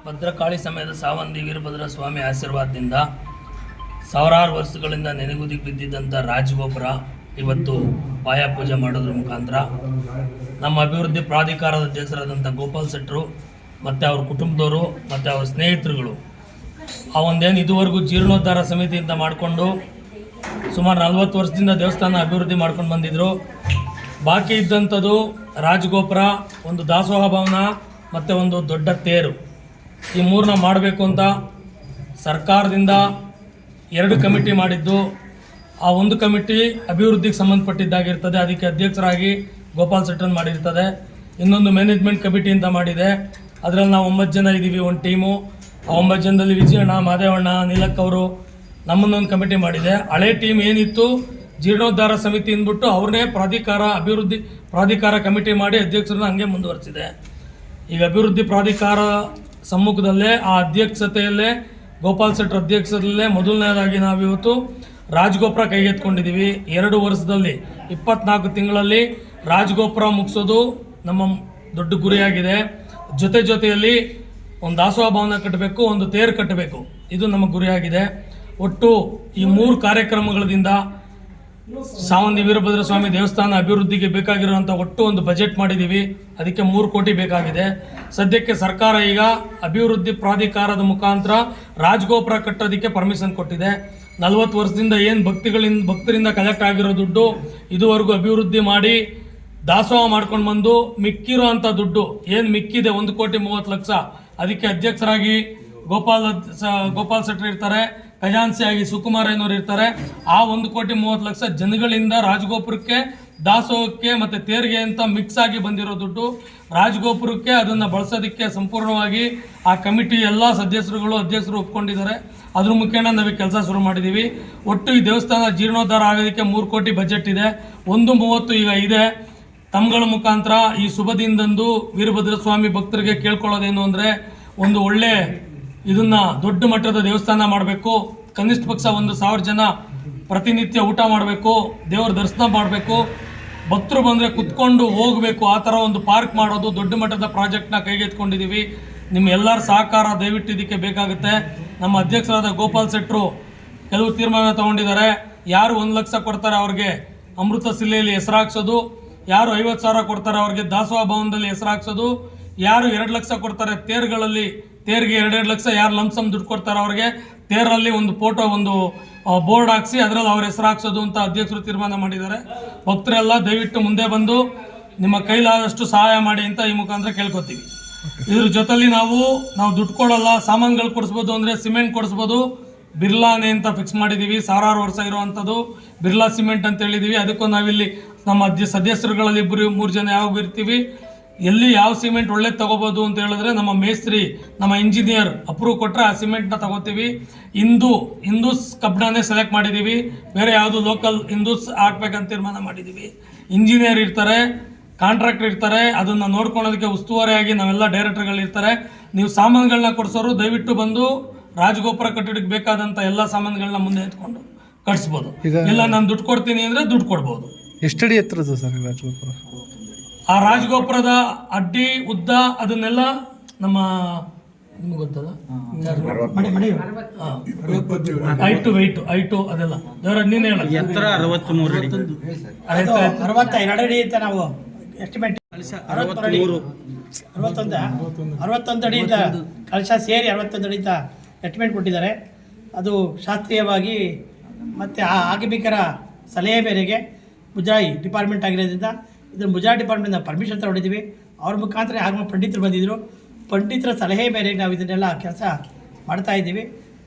ಭದ್ರಕಾಳಿ ಸಮೇತ ಸಾವಂದಿ ವೀರಭದ್ರ ಸ್ವಾಮಿ ಆಶೀರ್ವಾದದಿಂದ ಸಾವಿರಾರು ವರ್ಷಗಳಿಂದ ನೆನೆಗುದಿಗೆ ಬಿದ್ದಿದ್ದಂಥ ರಾಜಗೋಪುರ ಇವತ್ತು ಪಾಯ ಪೂಜೆ ಮಾಡೋದ್ರ ಮುಖಾಂತರ ನಮ್ಮ ಅಭಿವೃದ್ಧಿ ಪ್ರಾಧಿಕಾರದ ಅಧ್ಯಕ್ಷರಾದಂಥ ಗೋಪಾಲ್ ಶೆಟ್ಟರು ಮತ್ತು ಅವ್ರ ಕುಟುಂಬದವರು ಮತ್ತು ಅವ್ರ ಸ್ನೇಹಿತರುಗಳು ಆ ಒಂದೇನು ಇದುವರೆಗೂ ಜೀರ್ಣೋದ್ಧಾರ ಸಮಿತಿಯಿಂದ ಮಾಡಿಕೊಂಡು ಸುಮಾರು 40 ವರ್ಷದಿಂದ ದೇವಸ್ಥಾನ ಅಭಿವೃದ್ಧಿ ಮಾಡ್ಕೊಂಡು ಬಂದಿದ್ದರು. ಬಾಕಿ ಇದ್ದಂಥದ್ದು ರಾಜಗೋಪುರ, ಒಂದು ದಾಸೋಹ ಭವನ ಮತ್ತು ಒಂದು ದೊಡ್ಡ ತೇರು, ಈ ಮೂರನ್ನ ಮಾಡಬೇಕು ಅಂತ ಸರ್ಕಾರದಿಂದ 2 ಕಮಿಟಿ ಮಾಡಿದ್ದು. ಆ ಒಂದು ಕಮಿಟಿ ಅಭಿವೃದ್ಧಿಗೆ ಸಂಬಂಧಪಟ್ಟಿದ್ದಾಗಿರ್ತದೆ, ಅದಕ್ಕೆ ಅಧ್ಯಕ್ಷರಾಗಿ ಗೋಪಾಲ್ ಶೆಟ್ಟರ್ ಮಾಡಿರ್ತದೆ. ಇನ್ನೊಂದು ಮ್ಯಾನೇಜ್ಮೆಂಟ್ ಕಮಿಟಿ ಅಂತ ಮಾಡಿದೆ, ಅದರಲ್ಲಿ ನಾವು 9 ಜನ ಇದ್ದೀವಿ, ಒಂದು ಟೀಮು. ಆ 9 ಜನದಲ್ಲಿ ವಿಜಯಣ್ಣ, ಮಾದೇವಣ್ಣ, ನೀಲಕ್ ಅವರು ನಮ್ಮನ್ನೊಂದು ಕಮಿಟಿ ಮಾಡಿದೆ. ಹಳೆ ಟೀಮ್ ಏನಿತ್ತು ಜೀರ್ಣೋದ್ಧಾರ ಸಮಿತಿ ಅಂದ್ಬಿಟ್ಟು ಅವ್ರನ್ನೇ ಅಭಿವೃದ್ಧಿ ಪ್ರಾಧಿಕಾರ ಕಮಿಟಿ ಮಾಡಿ ಅಧ್ಯಕ್ಷರನ್ನ ಹಂಗೆ ಮುಂದುವರಿಸಿದೆ. ಈಗ ಅಭಿವೃದ್ಧಿ ಪ್ರಾಧಿಕಾರ ಸಮ್ಮುಖದಲ್ಲೇ ಆ ಅಧ್ಯಕ್ಷತೆಯಲ್ಲೇ ಗೋಪಾಲ್ ಶೆಟ್ಟರ್ ಅಧ್ಯಕ್ಷದಲ್ಲೇ ಮೊದಲನೇದಾಗಿ ನಾವಿವತ್ತು ರಾಜಗೋಪುರ ಕೈಗೆತ್ಕೊಂಡಿದ್ದೀವಿ. 2 ವರ್ಷದಲ್ಲಿ 24 ತಿಂಗಳಲ್ಲಿ ರಾಜಗೋಪುರ ಮುಗಿಸೋದು ನಮ್ಮ ದೊಡ್ಡ ಗುರಿಯಾಗಿದೆ. ಜೊತೆಯಲ್ಲಿ ಒಂದು ದಾಸೋಹ ಭವನ ಕಟ್ಟಬೇಕು, ಒಂದು ತೇರು ಕಟ್ಟಬೇಕು, ಇದು ನಮ್ಮ ಗುರಿಯಾಗಿದೆ. ಒಟ್ಟು ಈ 3 ಕಾರ್ಯಕ್ರಮಗಳಿಂದ ಸಾವಂದಿ ವೀರಭದ್ರ ಸ್ವಾಮಿ ದೇವಸ್ಥಾನ ಅಭಿವೃದ್ಧಿಗೆ ಬೇಕಾಗಿರುವಂಥ ಒಟ್ಟು ಒಂದು ಬಜೆಟ್ ಮಾಡಿದ್ದೀವಿ. ಅದಕ್ಕೆ 3 ಕೋಟಿ ಬೇಕಾಗಿದೆ. ಸದ್ಯಕ್ಕೆ ಸರ್ಕಾರ ಈಗ ಅಭಿವೃದ್ಧಿ ಪ್ರಾಧಿಕಾರದ ಮುಖಾಂತರ ರಾಜಗೋಪುರ ಕಟ್ಟೋದಕ್ಕೆ ಪರ್ಮಿಷನ್ ಕೊಟ್ಟಿದೆ. 40 ವರ್ಷದಿಂದ ಏನು ಭಕ್ತರಿಂದ ಕಲೆಕ್ಟ್ ಆಗಿರೋ ದುಡ್ಡು ಇದುವರೆಗೂ ಅಭಿವೃದ್ಧಿ ಮಾಡಿ ದಾಸೋಹ ಮಾಡ್ಕೊಂಡು ಬಂದು ಮಿಕ್ಕಿರೋ ಅಂಥ ದುಡ್ಡು ಏನು ಮಿಕ್ಕಿದೆ 1,30,00,000, ಅದಕ್ಕೆ ಅಧ್ಯಕ್ಷರಾಗಿ ಗೋಪಾಲ್ ಶೆಟ್ಟರ್ ಇರ್ತಾರೆ, ಖಜಾನ್ಸಿಯಾಗಿ ಸುಕುಮಾರ್ ಏನೋರು ಇರ್ತಾರೆ. ಆ 1,30,00,000 ಜನಗಳಿಂದ ರಾಜಗೋಪುರಕ್ಕೆ, ದಾಸೋಹಕ್ಕೆ ಮತ್ತು ತೇರಿಗೆ ಅಂತ ಮಿಕ್ಸ್ ಆಗಿ ಬಂದಿರೋ ದುಡ್ಡು ರಾಜಗೋಪುರಕ್ಕೆ, ಅದನ್ನು ಬಳಸೋದಕ್ಕೆ ಸಂಪೂರ್ಣವಾಗಿ ಆ ಕಮಿಟಿ ಎಲ್ಲ ಅಧ್ಯಕ್ಷರು ಒಪ್ಕೊಂಡಿದ್ದಾರೆ. ಅದ್ರ ಮುಖೇನ ನಾವು ಕೆಲಸ ಶುರು ಮಾಡಿದ್ದೀವಿ. ಒಟ್ಟು ಈ ದೇವಸ್ಥಾನ ಜೀರ್ಣೋದ್ಧಾರ ಆಗೋದಕ್ಕೆ 3 ಕೋಟಿ ಬಜೆಟ್ ಇದೆ. 1.30 ಈಗ ಇದೆ. ತಮ್ಗಳ ಮುಖಾಂತರ ಈ ಶುಭ ದಿನದಂದು ವೀರಭದ್ರ ಸ್ವಾಮಿ ಭಕ್ತರಿಗೆ ಕೇಳ್ಕೊಳ್ಳೋದೇನು ಅಂದರೆ, ಒಂದು ಒಳ್ಳೆ ಇದನ್ನು ದೊಡ್ಡ ಮಟ್ಟದ ದೇವಸ್ಥಾನ ಮಾಡಬೇಕು. ಕನಿಷ್ಠ ಪಕ್ಷ 1,000 ಜನ ಪ್ರತಿನಿತ್ಯ ಊಟ ಮಾಡಬೇಕು, ದೇವರ ದರ್ಶನ ಮಾಡಬೇಕು, ಭಕ್ತರು ಬಂದರೆ ಕುತ್ಕೊಂಡು ಹೋಗಬೇಕು, ಆ ಥರ ಒಂದು ಪಾರ್ಕ್ ಮಾಡೋದು ದೊಡ್ಡ ಮಟ್ಟದ ಪ್ರಾಜೆಕ್ಟ್ನ ಕೈಗೆತ್ಕೊಂಡಿದ್ದೀವಿ. ನಿಮ್ಮ ಎಲ್ಲರ ಸಹಕಾರ ದಯವಿಟ್ಟು ಇದಕ್ಕೆ ಬೇಕಾಗುತ್ತೆ. ನಮ್ಮ ಅಧ್ಯಕ್ಷರಾದ ಗೋಪಾಲ್ ಶೆಟ್ಟರು ಕೆಲವು ತೀರ್ಮಾನ ತಗೊಂಡಿದ್ದಾರೆ. ಯಾರು 1 ಲಕ್ಷ ಕೊಡ್ತಾರೆ ಅವ್ರಿಗೆ ಅಮೃತ ಶಿಲೆಯಲ್ಲಿ ಹೆಸರಾಕ್ಸೋದು, ಯಾರು 50,000 ಕೊಡ್ತಾರೆ ಅವ್ರಿಗೆ ದಾಸೋಹ ಭವನದಲ್ಲಿ ಹೆಸರಾಕ್ಸೋದು, ಯಾರು 2 ಲಕ್ಷ ಕೊಡ್ತಾರೆ ತೇರಿಗೆ 2 ಲಕ್ಷ, ಯಾರು ಲಂಸಮ್ ದುಡ್ಡು ಕೊಡ್ತಾರೆ ಅವ್ರಿಗೆ ತೇರಲ್ಲಿ ಒಂದು ಫೋಟೋ, ಒಂದು ಬೋರ್ಡ್ ಹಾಕ್ಸಿ ಅದರಲ್ಲಿ ಅವ್ರ ಹೆಸರು ಹಾಕ್ಸೋದು ಅಂತ ಅಧ್ಯಕ್ಷರು ತೀರ್ಮಾನ ಮಾಡಿದ್ದಾರೆ. ಭಕ್ತರೆಲ್ಲ ದಯವಿಟ್ಟು ಮುಂದೆ ಬಂದು ನಿಮ್ಮ ಕೈಲಾದಷ್ಟು ಸಹಾಯ ಮಾಡಿ ಅಂತ ಈ ಮುಖಾಂತರ ಕೇಳ್ಕೊತೀವಿ. ಇದ್ರ ಜೊತೆಲಿ ನಾವು ದುಡ್ಡು ಕೊಡಲ್ಲ, ಸಾಮಾನುಗಳು ಕೊಡಿಸ್ಬೋದು ಅಂದರೆ ಸಿಮೆಂಟ್ ಕೊಡಿಸ್ಬೋದು. ಬಿರ್ಲಾನೆ ಅಂತ ಫಿಕ್ಸ್ ಮಾಡಿದ್ದೀವಿ, ಸಾವಿರಾರು ವರ್ಷ ಇರುವಂಥದ್ದು ಬಿರ್ಲಾ ಸಿಮೆಂಟ್ ಅಂತ ಹೇಳಿದ್ದೀವಿ. ಅದಕ್ಕೂ ನಾವಿಲ್ಲಿ ನಮ್ಮ ಸದಸ್ಯರುಗಳಲ್ಲಿ 2-3 ಜನ ಯಾವಾಗ ಇರ್ತೀವಿ, ಎಲ್ಲಿ ಯಾವ ಸಿಮೆಂಟ್ ಒಳ್ಳೇದು ತೊಗೋಬೋದು ಅಂತ ಹೇಳಿದ್ರೆ ನಮ್ಮ ಮೇಸ್ತ್ರಿ, ನಮ್ಮ ಇಂಜಿನಿಯರ್ ಅಪ್ರೂವ್ ಕೊಟ್ಟರೆ ಆ ಸಿಮೆಂಟ್ನ ತಗೋತೀವಿ. ಹಿಂದೂಸ್ ಕಬ್ಬಿಣನೇ ಸೆಲೆಕ್ಟ್ ಮಾಡಿದ್ದೀವಿ, ಬೇರೆ ಯಾವುದು ಲೋಕಲ್ ಹಿಂದೂಸ್ ಹಾಕ್ಬೇಕಂತ ತೀರ್ಮಾನ ಮಾಡಿದ್ದೀವಿ. ಇಂಜಿನಿಯರ್ ಇರ್ತಾರೆ, ಕಾಂಟ್ರಾಕ್ಟರ್ ಇರ್ತಾರೆ, ಅದನ್ನು ನೋಡ್ಕೊಳ್ಳೋದಕ್ಕೆ ಉಸ್ತುವಾರಿಯಾಗಿ ನಾವೆಲ್ಲ ಡೈರೆಕ್ಟರ್ಗಳಿರ್ತಾರೆ. ನೀವು ಸಾಮಾನುಗಳನ್ನ ಕೊಡಿಸೋರು ದಯವಿಟ್ಟು ಬಂದು ರಾಜಗೋಪುರ ಕಟ್ಟಡಕ್ಕೆ ಬೇಕಾದಂಥ ಎಲ್ಲ ಸಾಮಾನುಗಳನ್ನ ಮುಂದೆ ಎತ್ಕೊಂಡು ಕಟ್ಸ್ಬೋದು. ಇಲ್ಲ ನಾನು ದುಡ್ಡು ಕೊಡ್ತೀನಿ ಅಂದರೆ ದುಡ್ಡು ಕೊಡ್ಬೋದು. ಎಷ್ಟಡಿ ಎತ್ತರದ್ದು ಸರ್ ರಾಜಗೋಪುರ? ಆ ರಾಜಗೋಪುರದ ಅಡ್ಡಿ ಉದ್ದ ಅದನ್ನೆಲ್ಲ ನಮ್ಮ ನಿಮ್ಗೆ ಗೊತ್ತಲ್ಲ, ಹೈಟು ಅದೆಲ್ಲ ನೀನು ಹೇಳ. ಎತ್ತರ 63 ಅಡಿ, 62 ಅಡಿ ಅಂತ ನಾವು ಎಸ್ಟಿಮೇಟ್ 61 ಅಡಿಯಿಂದ ಕಳಶ ಸೇರಿ 61 ಅಡಿ ಅಂತ ಎಸ್ಟಿಮೇಟ್ ಕೊಟ್ಟಿದ್ದಾರೆ. ಅದು ಶಾಸ್ತ್ರೀಯವಾಗಿ ಮತ್ತು ಆ ಆಗಮಿಕರ ಸಲಹೆ ಮೇರೆಗೆ ಮುಜರಾಯಿ ಡಿಪಾರ್ಟ್ಮೆಂಟ್ ಆಗಿರೋದ್ರಿಂದ ಇದನ್ನು ಮುಜರಾಯಿ ಡಿಪಾರ್ಟ್ಮೆಂಟ್ ನಾವು ಪರ್ಮಿಷನ್ ತಗೊಂಡಿದ್ದೀವಿ. ಅವ್ರ ಮುಖಾಂತರ ಆಗಮ ಪಂಡಿತರು ಬಂದಿದ್ದರು. ಪಂಡಿತರ ಸಲಹೆ ಮೇರೆಗೆ ನಾವು ಇದನ್ನೆಲ್ಲ ಕೆಲಸ ಮಾಡ್ತಾಯಿದ್ದೀವಿ.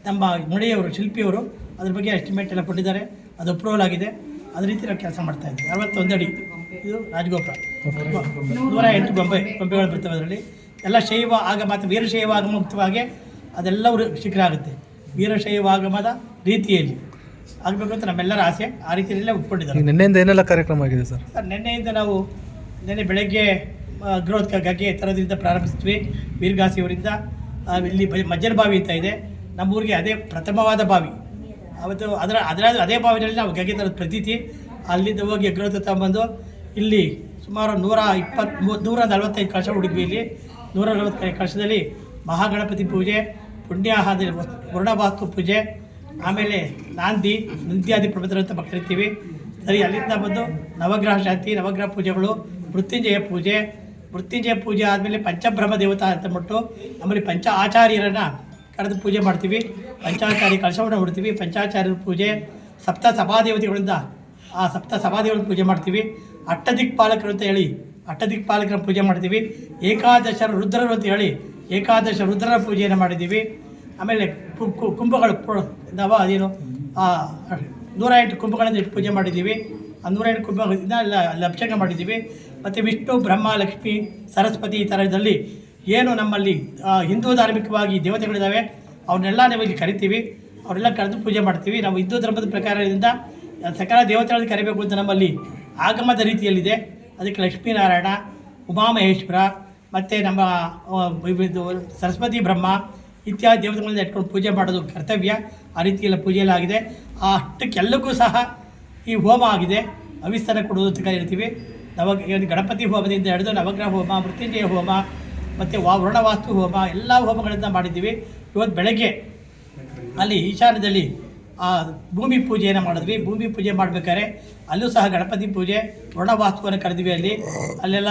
ನಮ್ಮ ಮಣಿಯವರು, ಶಿಲ್ಪಿಯವರು ಅದ್ರ ಬಗ್ಗೆ ಎಸ್ಟಿಮೇಟ್ ಎಲ್ಲ ಕೊಟ್ಟಿದ್ದಾರೆ, ಅದು ಅಪ್ರೂವಲ್ ಆಗಿದೆ. ಅದೇ ರೀತಿ ನಾವು ಕೆಲಸ ಮಾಡ್ತಾಯಿದ್ದೀವಿ. 61 ಅಡಿ ಇದು ರಾಜಗೋಪುರ. 108 ಗೊಂಬೆಗಳು ಬರ್ತವೆ. ಅದರಲ್ಲಿ ಎಲ್ಲ ಶೈವ ಆಗಮ ಮತ್ತು ವೀರಶೈವ ಆಗಮ ಮುಕ್ತವಾಗಿ ಅದೆಲ್ಲವೂ ಶಿಖರ ಆಗುತ್ತೆ. ವೀರಶೈವ ಆಗಮದ ರೀತಿಯಲ್ಲಿ ಆಗಬೇಕು ಅಂತ ನಮ್ಮೆಲ್ಲರ ಆಸೆ. ಆ ರೀತಿಯಲ್ಲೇ ಒಪ್ಕೊಂಡಿದ್ದಾರೆ. ನಿನ್ನೆಯಿಂದ ಏನೆಲ್ಲ ಕಾರ್ಯಕ್ರಮ ಆಗಿದೆ ಸರ್? ನಿನ್ನೆಯಿಂದ ನಾವು ಬೆಳಗ್ಗೆ ಗಗ್ಗೆ ಥರದಿಂದ ಪ್ರಾರಂಭಿಸ್ತೀವಿ. ವೀರಗಾಸಿಯವರಿಂದ ಇಲ್ಲಿ ಮಜ್ಜನ ಬಾವಿ ಅಂತ ಇದೆ ನಮ್ಮೂರಿಗೆ, ಅದೇ ಪ್ರಥಮವಾದ ಬಾವಿ. ಅವತ್ತು ಅದೇ ಬಾವಿನಲ್ಲಿ ನಾವು ಗಗ್ಗೆ ಥರದ ಪ್ರತೀತಿ. ಅಲ್ಲಿಂದ ಹೋಗಿ ಅಗ್ರವತ್ತು ತಗೊಂಬಂದು ಇಲ್ಲಿ ಸುಮಾರು 145 ಕಳಶ ಹುಡುಕ್ವಿ. ಇಲ್ಲಿ 145 ಕಳಶದಲ್ಲಿ ಮಹಾಗಣಪತಿ ಪೂಜೆ, ಪುಣ್ಯಾಹಾದಿ ವರುಣವಾಸ್ತು ಪೂಜೆ, ಆಮೇಲೆ ನಾಂದಿ ನೃತ್ಯಾದಿ ಪ್ರಬಂಧ ಅಂತ ಕರಿತೀವಿ. ಸರಿ, ಅಲ್ಲಿಂದ ಬಂದು ನವಗ್ರಹ ಶಾಂತಿ, ನವಗ್ರಹ ಪೂಜೆಗಳು, ಮೃತ್ಯುಂಜಯ ಪೂಜೆ ಆದಮೇಲೆ ಪಂಚಬ್ರಹ್ಮ ದೇವತಾ ಅಂತ ಬಿಟ್ಟು ನಮ್ಮಲ್ಲಿ ಪಂಚ ಆಚಾರ್ಯರನ್ನು ಕರೆದು ಪೂಜೆ ಮಾಡ್ತೀವಿ. ಪಂಚಾಚಾರ್ಯ ಕಳಶವನ್ನು ಹೊಡ್ತೀವಿ. ಪಂಚಾಚಾರ್ಯರ ಪೂಜೆ, ಸಪ್ತ ಸಭಾದೇವತೆಗಳಿಂದ ಆ ಸಪ್ತ ಸಭಾದೇವರ ಪೂಜೆ ಮಾಡ್ತೀವಿ. ಅಷ್ಟದಿಕ್ಪಾಲಕರು ಅಂತ ಹೇಳಿ ಅಷ್ಟದಿಕ್ಪಾಲಕರ ಪೂಜೆ ಮಾಡ್ತೀವಿ. ಏಕಾದಶ ರುದ್ರರು ಅಂತ ಹೇಳಿ ಏಕಾದಶ ರುದ್ರರ ಪೂಜೆಯನ್ನು ಮಾಡಿದ್ದೀವಿ. ಆಮೇಲೆ ಕುಂಭಗಳು ಅದೇನು 108 ಕುಂಭಗಳಿಂದ ಇಟ್ಟು ಪೂಜೆ ಮಾಡಿದ್ದೀವಿ. ಆ 108 ಕುಂಭಗಳಿಂದ ಎಲ್ಲ ಅಭಿಷೇಕ ಮಾಡಿದ್ದೀವಿ. ಮತ್ತು ವಿಷ್ಣು, ಬ್ರಹ್ಮ, ಲಕ್ಷ್ಮಿ, ಸರಸ್ವತಿ ಈ ಥರದಲ್ಲಿ ಏನು ನಮ್ಮಲ್ಲಿ ಹಿಂದೂ ಧಾರ್ಮಿಕವಾಗಿ ದೇವತೆಗಳಿದ್ದಾವೆ ಅವನ್ನೆಲ್ಲ ನಾವು ಇಲ್ಲಿ ಕರಿತೀವಿ. ಅವರೆಲ್ಲ ಕರೆದು ಪೂಜೆ ಮಾಡ್ತೀವಿ. ನಾವು ಹಿಂದೂ ಧರ್ಮದ ಪ್ರಕಾರದಿಂದ ಸಕಲ ದೇವತೆಗಳನ್ನು ಕರಿಬೇಕು ಅಂತ ನಮ್ಮಲ್ಲಿ ಆಗಮದ ರೀತಿಯಲ್ಲಿದೆ. ಅದಕ್ಕೆ ಲಕ್ಷ್ಮೀನಾರಾಯಣ, ಉಮಾಮಹೇಶ್ವರ ಮತ್ತು ನಮ್ಮ ಸರಸ್ವತಿ, ಬ್ರಹ್ಮ ಇತ್ಯಾದಿ ದೇವತೆಗಳನ್ನ ಇಟ್ಕೊಂಡು ಪೂಜೆ ಮಾಡೋದು ಕರ್ತವ್ಯ. ಆ ರೀತಿಯೆಲ್ಲ ಪೂಜೆಯಲ್ಲಾಗಿದೆ. ಅಷ್ಟಕ್ಕೆಲ್ಲಕ್ಕೂ ಸಹ ಈ ಹೋಮ ಆಗಿದೆ. ಅವಿಸ್ತಾರ ಕೊಡುವುದು ಅಂತ ಹೇಳ್ತೀವಿ. ಗಣಪತಿ ಹೋಮದಿಂದ ಹಿಡಿದು ನವಗ್ರಹ ಹೋಮ, ಮೃತ್ಯುಂಜಯ ಹೋಮ ಮತ್ತು ವರುಣವಾಸ್ತು ಹೋಮ ಎಲ್ಲ ಹೋಮಗಳಿಂದ ಮಾಡಿದ್ದೀವಿ. ಇವತ್ತು ಬೆಳಗ್ಗೆ ಅಲ್ಲಿ ಈಶಾನ್ಯದಲ್ಲಿ ಭೂಮಿ ಪೂಜೆಯನ್ನು ಮಾಡಿದ್ವಿ. ಭೂಮಿ ಪೂಜೆ ಮಾಡಬೇಕಾದ್ರೆ ಅಲ್ಲೂ ಸಹ ಗಣಪತಿ ಪೂಜೆ, ವರುಣವಾಸ್ತುವನ್ನು ಕರೆದ್ವಿ. ಅಲ್ಲೆಲ್ಲ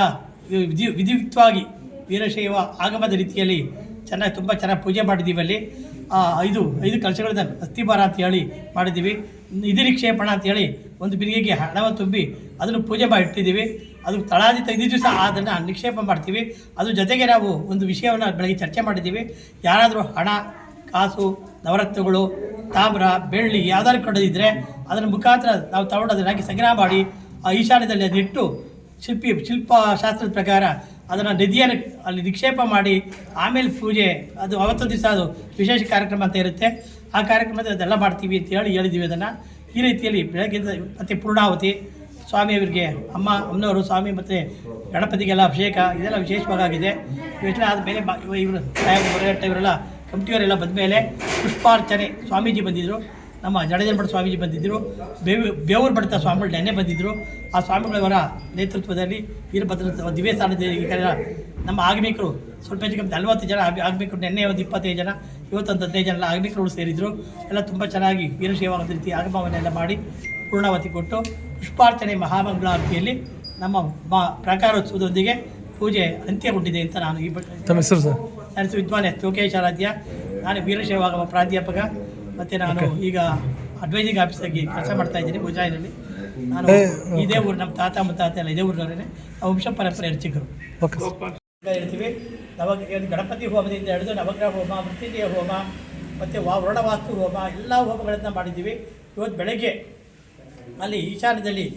ವಿಧಿಯುಕ್ತವಾಗಿ ವೀರಶೈವ ಆಗಮದ ರೀತಿಯಲ್ಲಿ ತುಂಬ ಚೆನ್ನಾಗಿ ಪೂಜೆ ಮಾಡಿದ್ದೀವಿ. ಅಲ್ಲಿ 5 ಕಲಶಗಳಿಂದ ಅಸ್ಥಿಭಾರ ಅಂತ ಹೇಳಿ ಮಾಡಿದ್ದೀವಿ. ನಿಧಿ ನಿಕ್ಷೇಪಣ ಅಂತೇಳಿ ಒಂದು ಬಿರಿಗೆಗೆ ಹಣವನ್ನು ತುಂಬಿ ಅದನ್ನು ಪೂಜೆ ಮಾಡಿ ಇಟ್ಟಿದ್ದೀವಿ. ಅದು ತಳಾದಿ 5 ದಿವಸ ಅದನ್ನು ನಿಕ್ಷೇಪ ಮಾಡ್ತೀವಿ. ಅದ್ರ ಜೊತೆಗೆ ನಾವು ಒಂದು ವಿಷಯವನ್ನು ಬೆಳಗ್ಗೆ ಚರ್ಚೆ ಮಾಡಿದ್ದೀವಿ. ಯಾರಾದರೂ ಹಣ, ಕಾಸು, ನವರತ್ನಗಳು, ತಾಮ್ರ, ಬೆಳ್ಳಿ ಯಾವ್ದಾದ್ರು ಕೊಡೋದಿದ್ದರೆ ಅದರ ಮುಖಾಂತರ ನಾವು ತಗೊಂಡು ಅದನ್ನಾಗಿ ಸಂಗ್ರಹ ಮಾಡಿ ಆ ಈಶಾನ್ಯದಲ್ಲಿ ಅದನ್ನಿಟ್ಟು ಶಿಲ್ಪಶಾಸ್ತ್ರದ ಪ್ರಕಾರ ಅದನ್ನು ನದಿಯನ್ನು ಅಲ್ಲಿ ನಿಕ್ಷೇಪ ಮಾಡಿ ಆಮೇಲೆ ಪೂಜೆ, ಅದು ಅವತ್ತೊಂದು ದಿವಸ ಅದು ವಿಶೇಷ ಕಾರ್ಯಕ್ರಮ ಅಂತ ಇರುತ್ತೆ. ಆ ಕಾರ್ಯಕ್ರಮದಲ್ಲಿ ಅದೆಲ್ಲ ಮಾಡ್ತೀವಿ ಅಂತ ಹೇಳಿದ್ದೀವಿ. ಅದನ್ನು ಈ ರೀತಿಯಲ್ಲಿ ಬೆಳಗ್ಗೆ ಮತ್ತು ಪೂರ್ಣಾವತಿ ಸ್ವಾಮಿಯವರಿಗೆ ಅಮ್ಮನವರು ಸ್ವಾಮಿ ಮತ್ತು ಗಣಪತಿಗೆಲ್ಲ ಅಭಿಷೇಕ ಇದೆಲ್ಲ ವಿಶೇಷವಾಗಿದೆ. ಇವೆಲ್ಲ ಆದಮೇಲೆ ಇವರು ಇವರೆಲ್ಲ ಕಮಿಟಿಯವರೆಲ್ಲ ಬಂದ ಮೇಲೆ ಪುಷ್ಪಾರ್ಚನೆ ಸ್ವಾಮೀಜಿ ಬಂದಿದ್ದರು. ನಮ್ಮ ಜಡೇಜನಮಠ ಸ್ವಾಮೀಜಿ ಬಂದಿದ್ದರು. ಬೇವೂರು ಮಠದ ಸ್ವಾಮಿಗಳು ನೆನ್ನೆ ಬಂದಿದ್ದರು. ಆ ಸ್ವಾಮಿಗಳವರ ನೇತೃತ್ವದಲ್ಲಿ ವೀರಭದ್ರ ದಿವ್ಯಸ್ಥಾನದ ನಮ್ಮ ಆಗಮಿಕರು ಸ್ವಲ್ಪ ಹೆಚ್ಚು 40 ಜನ ಆಗಮಿಕರು, ನೆನ್ನೆ ಒಂದು 25 ಜನ, ಇವತ್ತೊಂದು 15 ಜನ ಆಗಮಿಕರು ಸೇರಿದರು. ಎಲ್ಲ ತುಂಬ ಚೆನ್ನಾಗಿ ವೀರಶೈವಾದ ರೀತಿ ಆಗಮವನ್ನೆಲ್ಲ ಮಾಡಿ ಪೂರ್ಣಾವತಿ ಕೊಟ್ಟು ಪುಷ್ಪಾರ್ಚನೆ ಮಹಾಮಂಗಳಾರತಿಯಲ್ಲಿ ನಮ್ಮ ಪ್ರಾಕಾರೋತ್ಸವದೊಂದಿಗೆ ಪೂಜೆ ಅಂತ್ಯಗೊಂಡಿದೆ ಅಂತ ನಾನು ಈ ತಮ್ಮ ಹೆಸರು ಸರ್? ನನ್ನ ಹೆಸರು ವಿದ್ವಾನ್ ಲೋಕೇಶಾರಾಧ್ಯ. ನಾನು ವೀರಶೈವಾಗಮ ಪ್ರಾಧ್ಯಾಪಕ ಮತ್ತು ನಾನು ಈಗ ಅಡ್ವೈಸಿಂಗ್ ಆಫೀಸಾಗಿ ಕೆಲಸ ಮಾಡ್ತಾಯಿದ್ದೀನಿ ಉಜ್ಜಾಯಿನಲ್ಲಿ. ನಾನು ಇದೇ ಊರು, ನಮ್ಮ ತಾತ ಮುತ್ತಾತ ಎಲ್ಲ ಇದೇ ಊರಿನವರೇ. ನಾವು ವಂಶ ಪರಂಪರೆ ಅರ್ಚಕರು ಹೇಳ್ತೀವಿ. ಗಣಪತಿ ಹೋಮದಿಂದ ಹಿಡಿದು ನವಗ್ರಹ ಹೋಮ, ಮೃತ್ಯುಂಜಯ ಹೋಮ ಮತ್ತು ವರುಣವಾಸ್ತು ಹೋಮ ಎಲ್ಲ ಹೋಮಗಳನ್ನು ಮಾಡಿದ್ದೀವಿ. ಇವತ್ತು ಬೆಳಗ್ಗೆ ಅಲ್ಲಿ ಈಶಾನ್ಯದಲ್ಲಿ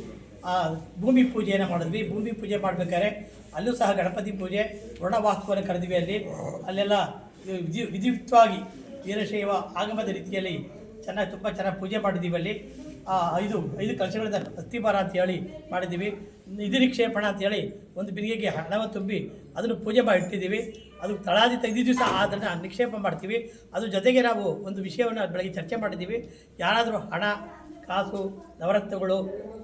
ಭೂಮಿ ಪೂಜೆಯನ್ನು ಮಾಡಿದ್ವಿ. ಭೂಮಿ ಪೂಜೆ ಮಾಡಬೇಕಾದ್ರೆ ಅಲ್ಲೂ ಸಹ ಗಣಪತಿ ಪೂಜೆ, ವರುಣವಾಸ್ತುವನ್ನು ಕರೆದ್ವಿ. ಅಲ್ಲೆಲ್ಲ ವಿಧಿಯುಕ್ತವಾಗಿ ವೀರಶೈವ ಆಗಮದ ರೀತಿಯಲ್ಲಿ ತುಂಬ ಚೆನ್ನಾಗಿ ಪೂಜೆ ಮಾಡಿದ್ದೀವಿ. ಅಲ್ಲಿ 5 ಕಲಶಗಳಿಂದ ಅಸ್ಥಿಭಾರ ಅಂತ ಹೇಳಿ ಮಾಡಿದ್ದೀವಿ. ನಿಧಿ ನಿಕ್ಷೇಪಣ ಅಂತೇಳಿ ಒಂದು ಬಿರಿಗೆಗೆ ಹಣವನ್ನು ತುಂಬಿ ಅದನ್ನು ಪೂಜೆ ಮಾಡಿ ಇಟ್ಟಿದ್ದೀವಿ. ಅದು ತಳಾದಿ 5 ದಿವಸ ಅದನ್ನು ನಿಕ್ಷೇಪ ಮಾಡ್ತೀವಿ. ಅದ್ರ ಜೊತೆಗೆ ನಾವು ಒಂದು ವಿಷಯವನ್ನು ಬೆಳಗ್ಗೆ ಚರ್ಚೆ ಮಾಡಿದ್ದೀವಿ. ಯಾರಾದರೂ ಹಣ, ಕಾಸು, ನವರತ್ನಗಳು,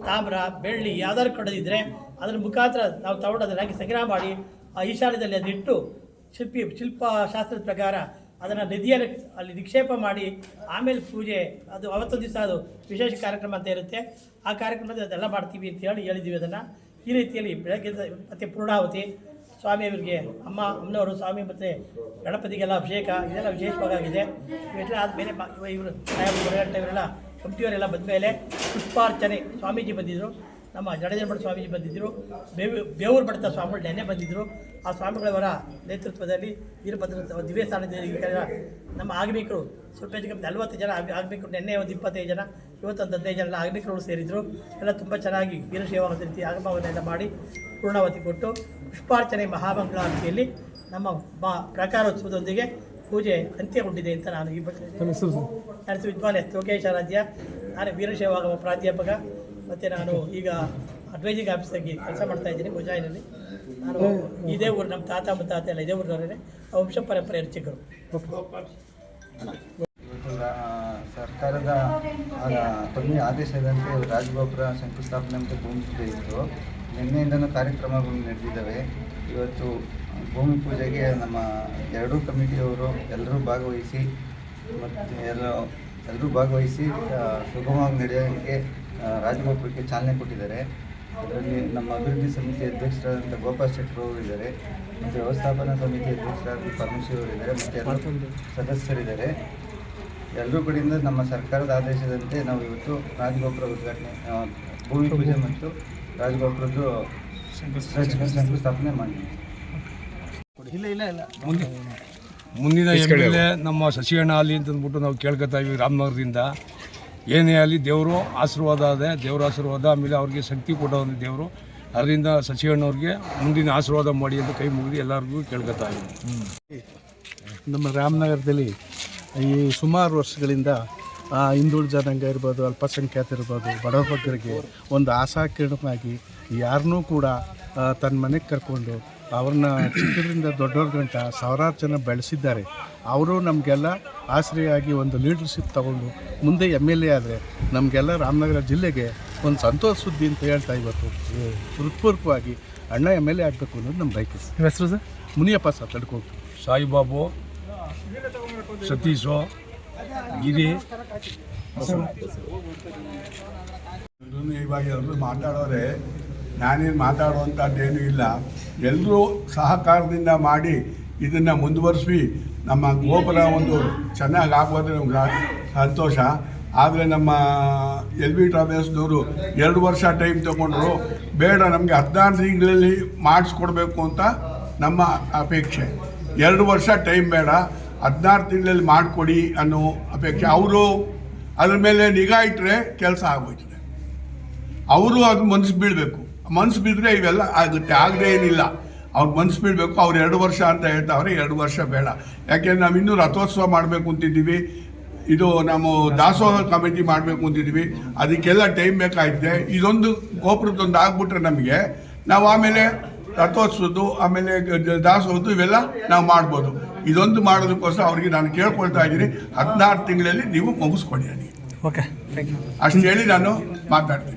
ತಾಮ್ರ, ಬೆಳ್ಳಿ ಯಾವ್ದಾದ್ರು ಕೊಡೋದಿದ್ದರೆ ಅದರ ಮುಖಾಂತರ ನಾವು ತಗೊಂಡು ಅದನ್ನಾಗಿ ಸಂಗ್ರಹ ಮಾಡಿ ಆ ಈಶಾನ್ಯದಲ್ಲಿ ಅದನ್ನಿಟ್ಟು ಶಿಲ್ಪಶಾಸ್ತ್ರದ ಪ್ರಕಾರ ಅದನ್ನು ನದಿಯನ್ನು ಅಲ್ಲಿ ನಿಕ್ಷೇಪ ಮಾಡಿ ಆಮೇಲೆ ಪೂಜೆ, ಅದು ಅವತ್ತೊಂದು ದಿವಸ ಅದು ವಿಶೇಷ ಕಾರ್ಯಕ್ರಮ ಅಂತ ಇರುತ್ತೆ. ಆ ಕಾರ್ಯಕ್ರಮದಲ್ಲಿ ಅದೆಲ್ಲ ಮಾಡ್ತೀವಿ ಅಂತ ಹೇಳಿದ್ದೀವಿ. ಅದನ್ನು ಈ ರೀತಿಯಲ್ಲಿ ಬೆಳಗ್ಗೆ ಮತ್ತು ಪೂರ್ಣಾವತಿ ಸ್ವಾಮಿಯವರಿಗೆ ಅಮ್ಮನವರು ಸ್ವಾಮಿ ಮತ್ತು ಗಣಪತಿಗೆಲ್ಲ ಅಭಿಷೇಕ ಇದೆಲ್ಲ ವಿಶೇಷವಾಗಿದೆ. ಇವೆಲ್ಲ ಆದಮೇಲೆ ಇವರು ಇವರೆಲ್ಲ ಕಮಿಟಿಯವರೆಲ್ಲ ಬಂದ ಮೇಲೆ ಪುಷ್ಪಾರ್ಚನೆ ಸ್ವಾಮೀಜಿ ಬಂದಿದ್ದರು. ನಮ್ಮ ಜಡೇಜನಮಠ ಸ್ವಾಮೀಜಿ ಬಂದಿದ್ದರು. ಬೇವೂರು ಮಠದ ಸ್ವಾಮಿಗಳು ನೆನ್ನೆ ಬಂದಿದ್ದರು. ಆ ಸ್ವಾಮಿಗಳವರ ನೇತೃತ್ವದಲ್ಲಿ ವೀರಭದ್ರ ದಿವ್ಯಸ್ಥಾನದ ನಮ್ಮ ಆಗಮಿಕರು ಸ್ವಲ್ಪ ಹೆಚ್ಚು 40 ಜನ ಆಗಮಿಕರು, ನೆನ್ನೆ ಒಂದು 25 ಜನ, ಇವತ್ತೊಂದು 15 ಜನ ಆಗಮಿಕರು ಸೇರಿದರು. ಎಲ್ಲ ತುಂಬ ಚೆನ್ನಾಗಿ ವೀರಶೈವಾದ ರೀತಿ ಆಗಮವನ್ನೆಲ್ಲ ಮಾಡಿ ಪೂರ್ಣಾವತಿ ಕೊಟ್ಟು ಪುಷ್ಪಾರ್ಚನೆ ಮಹಾಮಂಗಳಾರತಿಯಲ್ಲಿ ನಮ್ಮ ಪ್ರಾಕಾರೋತ್ಸವದೊಂದಿಗೆ ಪೂಜೆ ಅಂತ್ಯಗೊಂಡಿದೆ ಅಂತ ನಾನು ಈ ನನ್ನ ಹೆಸರು ವಿದ್ವಾನ್ ಲೋಕೇಶಾರಾಧ್ಯ. ನಾನು ವೀರಶೈವಾಗಮ ಪ್ರಾಧ್ಯಾಪಕ ಮತ್ತು ನಾನು ಈಗ ಅಡ್ವೈಸಿಂಗ್ ಆಫೀಸಾಗಿ ಕೆಲಸ ಮಾಡ್ತಾಯಿದ್ದೀನಿ ಉಜ್ಜಾಯಿನಲ್ಲಿ. ನಾನು ಇದೇ ಊರು, ನಮ್ಮ ತಾತ ಮುತ್ತಾತ ಎಲ್ಲ ಇದೇ ಊರಿನವರೇ. ವಂಶ ಪರಂಪರೆ ಅರ್ಚಕರು. ಸರ್ಕಾರದ ಕಮ್ಮಿ ಆದೇಶದಂತೆ ರಾಜಗೋಪುರ ಶಂಕುಸ್ಥಾಪನೆ ಮತ್ತು ಭೂಮಿ ಪೂಜೆ ಇತ್ತು. ನಿನ್ನೆಯಿಂದನೂ ಕಾರ್ಯಕ್ರಮಗಳು ನಡೆದಿದ್ದಾವೆ. ಇವತ್ತು ಭೂಮಿ ಪೂಜೆಗೆ ನಮ್ಮ ಎರಡೂ ಕಮಿಟಿಯವರು ಎಲ್ಲರೂ ಭಾಗವಹಿಸಿ ಮತ್ತು ಎಲ್ಲರೂ ಭಾಗವಹಿಸಿ ಸುಗಮವಾಗಿ ನಡೆಯೋದಕ್ಕೆ ರಾಜಗೋಪುರಕ್ಕೆ ಚಾಲನೆ ಕೊಟ್ಟಿದ್ದಾರೆ. ಅದರಲ್ಲಿ ನಮ್ಮ ಅಭಿವೃದ್ಧಿ ಸಮಿತಿ ಅಧ್ಯಕ್ಷರಾದಂಥ ಗೋಪಾಲ್ ಶೆಟ್ಟರ್ ಅವರು ಇದ್ದಾರೆ, ಮತ್ತು ವ್ಯವಸ್ಥಾಪನಾ ಸಮಿತಿ ಅಧ್ಯಕ್ಷರಾದ ಪರಮೇಶ್ವರ್ ಅವರು ಇದ್ದಾರೆ, ಮತ್ತು ಎಲ್ಲ ಸದಸ್ಯರಿದ್ದಾರೆ. ಎಲ್ಲರೂ ಕಡೆಯಿಂದ ನಮ್ಮ ಸರ್ಕಾರದ ಆದೇಶದಂತೆ ನಾವು ಇವತ್ತು ರಾಜಗೋಪುರ ಉದ್ಘಾಟನೆ, ಭೂಮಿ ಪೂಜೆ ಮತ್ತು ರಾಜಗೋಪುರದ್ದು ಶಂಕುಸ್ಥಾಪನೆ ಮಾಡಿದ್ದೀವಿ. ಮುಂದಿನ ಎಮ್.ಎಲ್.ಎ ನಮ್ಮ ಶಶಿಯಣ್ಣ ಅಲ್ಲಿ ಅಂತಂದ್ಬಿಟ್ಟು ನಾವು ಕೇಳ್ಕೊತಾ ಇದ್ದೀವಿ. ರಾಮನಗರದಿಂದ ಏನೇ ಆಗಲಿ ದೇವರು ಆಶೀರ್ವಾದ ಅದೇ, ದೇವರ ಆಶೀರ್ವಾದ, ಆಮೇಲೆ ಅವ್ರಿಗೆ ಶಕ್ತಿ ಕೊಡೋದು ದೇವರು. ಅದರಿಂದ ಶಶಿಯಣ್ಣವ್ರಿಗೆ ಮುಂದಿನ ಆಶೀರ್ವಾದ ಮಾಡಿ ಅಂತ ಕೈ ಮುಗಿದು ಎಲ್ಲರಿಗೂ ಕೇಳ್ಕೊತಾ ಇದ್ದೀವಿ. ನಮ್ಮ ರಾಮನಗರದಲ್ಲಿ ಈ ಸುಮಾರು ವರ್ಷಗಳಿಂದ ಹಿಂದುಳಿದ ಜನಾಂಗ ಇರ್ಬೋದು, ಅಲ್ಪಸಂಖ್ಯಾತ ಇರ್ಬೋದು, ಬಡವರಿಗೆ ಒಂದು ಆಶಾಕಿರಣವಾಗಿ ಯಾರನ್ನೂ ಕೂಡ ತನ್ನ ಮನೆಗೆ ಕರ್ಕೊಂಡು ಅವ್ರನ್ನ ಚಿಕ್ಕದ್ರಿಂದ ದೊಡ್ಡವ್ರ ಗಂಟ ಸಾವಿರಾರು ಜನ ಬೆಳೆಸಿದ್ದಾರೆ. ಅವರು ನಮಗೆಲ್ಲ ಆಶ್ರಯಾಗಿ ಒಂದು ಲೀಡರ್ಶಿಪ್ ತಗೊಂಡು ಮುಂದೆ ಎಮ್.ಎಲ್.ಎ. ಆದರೆ ನಮಗೆಲ್ಲ ರಾಮನಗರ ಜಿಲ್ಲೆಗೆ ಒಂದು ಸಂತೋಷ ಸುದ್ದಿ ಅಂತ ಹೇಳ್ತಾ ಇವತ್ತು ಹೃತ್ಪೂರ್ವಕವಾಗಿ ಅಣ್ಣ ಎಮ್.ಎಲ್.ಎ. ಆಗಬೇಕು ಅನ್ನೋದು ನಮ್ಮ ಬಯಕೆ. ನಿಮ್ಮ ಹೆಸರು ಸರ್? ಮುನಿಯಪ್ಪ ಸರ್ ತಡ್ಕೊಂಡು ಸಾಯಿಬಾಬು, ಸತೀಶು, ಗಿರಿ. ಇವಾಗ ಎಲ್ಲರೂ ಮಾತಾಡೋರೆ, ನಾನೇನು ಮಾತಾಡುವಂಥದ್ದೇನೂ ಇಲ್ಲ. ಎಲ್ಲರೂ ಸಹಕಾರದಿಂದ ಮಾಡಿ ಇದನ್ನು ಮುಂದುವರಿಸಿ ನಮ್ಮ ಗೋಪುರ ಒಂದು ಚೆನ್ನಾಗಿ ಆಗೋದ್ರೆ ನಮ್ಗೆ ಸಂತೋಷ. ಆದರೆ ನಮ್ಮ LV ಟ್ರಾವೆಲ್ಸ್ನವರು 2 ವರ್ಷ ಟೈಮ್ ತೊಗೊಂಡ್ರು. ಬೇಡ, ನಮಗೆ 16 ತಿಂಗಳಲ್ಲಿ ಮಾಡಿಸ್ಕೊಡ್ಬೇಕು ಅಂತ ನಮ್ಮ ಅಪೇಕ್ಷೆ. 2 ವರ್ಷ ಟೈಮ್ ಬೇಡ, 16 ತಿಂಗಳಲ್ಲಿ ಮಾಡಿಕೊಡಿ ಅನ್ನೋ ಅಪೇಕ್ಷೆ. ಅವರು ಅದ್ರ ಮೇಲೆ ನಿಗಾ ಇಟ್ಟರೆ ಕೆಲಸ ಆಗೋಯ್ತದೆ. ಅವರು ಅದು ಮನಸ್ಸು ಬೀಳಬೇಕು. ಮನಸ್ಸು ಬಿದ್ದರೆ ಇವೆಲ್ಲ ಆಗುತ್ತೆ, ಆಗದೆ ಏನಿಲ್ಲ. ಅವ್ರು ಮನಸ್ಸು ಬೀಳಬೇಕು. ಅವ್ರು 2 ವರ್ಷ ಅಂತ ಹೇಳ್ತಾವ್ರೆ. 2 ವರ್ಷ ಬೇಡ, ಯಾಕೆಂದ್ರೆ ನಾವು ಇನ್ನೂ ರಥೋತ್ಸವ ಮಾಡಬೇಕು ಅಂತಿದ್ದೀವಿ. ಇದು ನಮ್ಮ ದಾಸೋಹ ಕಮಿಟಿ ಮಾಡಬೇಕು ಅಂತಿದ್ದೀವಿ. ಅದಕ್ಕೆಲ್ಲ ಟೈಮ್ ಬೇಕಾಗಿದೆ. ಇದೊಂದು ಗೋಪುರದೊಂದು ಆಗ್ಬಿಟ್ರೆ ನಮಗೆ ನಾವು ಆಮೇಲೆ ರಥೋತ್ಸವದ್ದು, ಆಮೇಲೆ ದಾಸೋಹದ್ದು ಇವೆಲ್ಲ ನಾವು ಮಾಡ್ಬೋದು. ಇದೊಂದು ಮಾಡೋದಕ್ಕೋಸ್ಕರ ಅವ್ರಿಗೆ ನಾನು ಕೇಳ್ಕೊಳ್ತಾ ಇದ್ದೀನಿ, 16 ತಿಂಗಳಲ್ಲಿ ನೀವು ಮುಗಿಸ್ಕೊಡಿ ನನಗೆ. Okay, thank you. ಅಷ್ಟು ಹೇಳಿ ನಾನು ಮಾತಾಡ್ತೀನಿ.